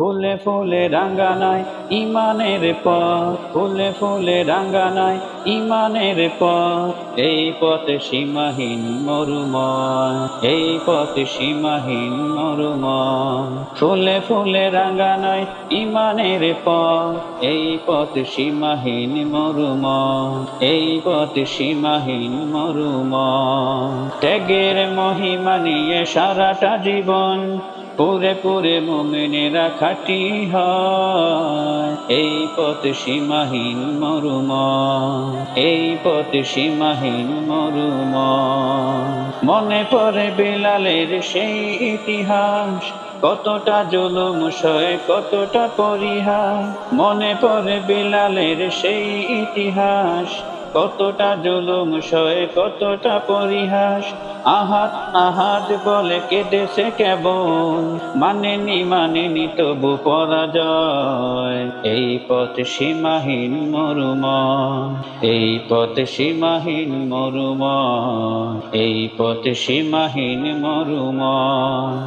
ফুলে ফুলে রাঙ্গানায় ইমানের পথ, ফুলে ফুলে রাঙ্গানায় ইমানের পথ। এই পথ সীমাহীন মরুময়, এই পথ সীমাহীন মরুময়। ফুলে ফুলে রাঙ্গানায় ইমানের পথ, এই পথ সীমাহীন মরুময়, এই পথ সীমাহীন মরুময়। ত্যাগের মহিমা নিয়ে সারাটা জীবন পুরে পুরে মুমিনেরা খাঁটি হয়। এই পথ সীমাহীন মরুময়, এই পথ সীমাহীন মরুময়। মনে পড়ে বিলালের সেই ইতিহাস, কতটা জুলুম সয়ে কতটা পরিহাস। মনে পড়ে বিলালের সেই ইতিহাস, কতটা জুলুম সয়ে কতটা পরিহাস। আহাত আহাত বলে কেঁদেছে কেবল, মানেনি তবু পরাজয়। এই পথ সীমাহীন মরুময়, এই পথ সীমাহীন মরুময়, এই পথ সীমাহীন মরুময়।